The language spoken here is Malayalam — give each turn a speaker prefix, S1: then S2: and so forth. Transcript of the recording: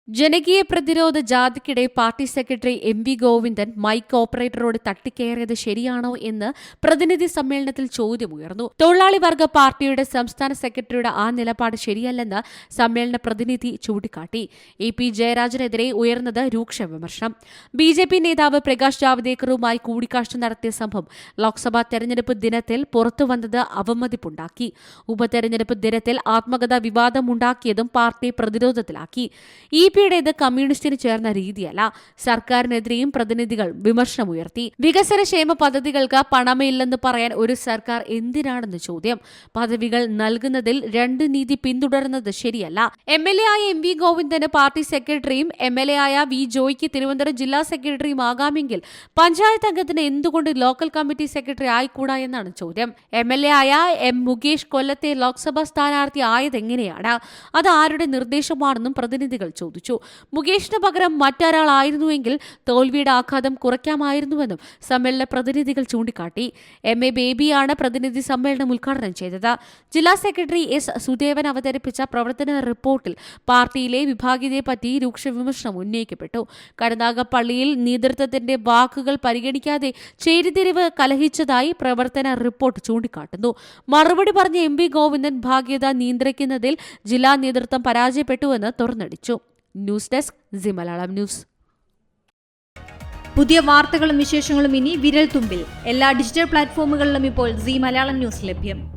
S1: ജനകീയ പ്രതിരോധ ജാഥയ്ക്കിടെ party secretary M V. Govindan mic ഓപ്പറേറ്ററോട് തട്ടിക്കയറിയത് ശരിയാണോ എന്ന് പ്രതിനിധി സമ്മേളനത്തിൽ ചോദ്യമുയർന്നു. തൊഴിലാളി വർഗ പാർട്ടിയുടെ സംസ്ഥാന സെക്രട്ടറിയുടെ ആ നിലപാട് ശരിയല്ലെന്ന് സമ്മേളന പ്രതിനിധി ചൂണ്ടിക്കാട്ടി. എ.പി. ജയരാജനെതിരെ ഉയർന്നത് രൂക്ഷ വിമർശനം. ബി.ജെ.പി. നേതാവ് പ്രകാശ് ജാവ്ദേക്കറുമായി കൂടിക്കാഴ്ച നടത്തിയ സംഭവം ലോക്സഭാ തെരഞ്ഞെടുപ്പ് ദിനത്തിൽ പുറത്തുവന്നത് അവമതിപ്പുണ്ടാക്കി. ഉപതെരഞ്ഞെടുപ്പ് ദിനത്തിൽ ആത്മകഥാ വിവാദമുണ്ടാക്കിയതും പാർട്ടി പ്രതിരോധത്തിലാക്കി. ഇ.പിയുടേത് കമ്മ്യൂണിസ്റ്റിന് ചേർന്ന രീതിയല്ല. സർക്കാരിനെതിരെയും പ്രതിനിധികൾ വിമർശനമുയർത്തി. വികസനക്ഷേമ പദ്ധതികൾക്ക് പണമില്ലെന്ന് പറയാൻ ഒരു സർക്കാർ എന്തിനാണെന്ന് ചോദ്യം. പദവികൾ നൽകുന്നതിൽ രണ്ട് നീതി പിന്തുടരുന്നത് ശരിയല്ല. എം.എൽ.എ. ആയ എം.വി. ഗോവിന്ദന് പാർട്ടി സെക്രട്ടറിയും എം.എൽ.എ. ആയ വി. ജോയ്ക്ക് തിരുവനന്തപുരം ജില്ലാ സെക്രട്ടറിയും ആകാമെങ്കിൽ പഞ്ചായത്ത് അംഗത്തിന് എന്തുകൊണ്ട് ലോക്കൽ കമ്മിറ്റി സെക്രട്ടറി ആയിക്കൂടാ എന്നാണ് ചോദ്യം. എം.എൽ.എ. ആയ എം. മുകേഷ് കൊല്ലത്തെ ലോക്സഭാ സ്ഥാനാർത്ഥി ആയതെങ്ങനെയാണ്? അത് ആരുടെ നിർദ്ദേശമാണെന്നും പ്രതിനിധികൾ ചോദിച്ചു. മുകേഷിന് പകരം മറ്റൊരാളായിരുന്നുവെങ്കിൽ തോൽവിയുടെ ആഘാതം കുറയ്ക്കാമായിരുന്നുവെന്നും സമ്മേളന പ്രതിനിധികൾ ചൂണ്ടിക്കാട്ടി. എം.എ. ബേബിയാണ് പ്രതിനിധി സമ്മേളനം ഉദ്ഘാടനം ചെയ്തത്. ജില്ലാ സെക്രട്ടറി എസ്. സുദേവൻ അവതരിപ്പിച്ച പ്രവർത്തന റിപ്പോർട്ടിൽ പാർട്ടിയിലെ വിഭാഗീയതയെപ്പറ്റി രൂക്ഷ വിമർശനം ഉന്നയിക്കപ്പെട്ടു. കരുനാഗപ്പള്ളിയിൽ നേതൃത്വത്തിന്റെ വാക്കുകൾ പരിഗണിക്കാതെ ചേരിതിരിവ് കലഹിച്ചതായി പ്രവർത്തന റിപ്പോർട്ട് ചൂണ്ടിക്കാട്ടുന്നു. മറുപടി പറഞ്ഞ എം.വി. ഗോവിന്ദൻ വിഭാഗീയത നിയന്ത്രിക്കുന്നതിൽ ജില്ലാ നേതൃത്വം പരാജയപ്പെട്ടുവെന്ന് തുറന്നടിച്ചു. News desk C Malayalam news.
S2: പുതിയ വാർത്തകളും വിശേഷങ്ങളും ഇനി വിരൽ തുമ്പിൽ. എല്ലാ ഡിജിറ്റൽ പ്ലാറ്റ്ഫോമുകളിലും ഇപ്പോൾ സി മലയാളം ന്യൂസ് ലഭ്യം.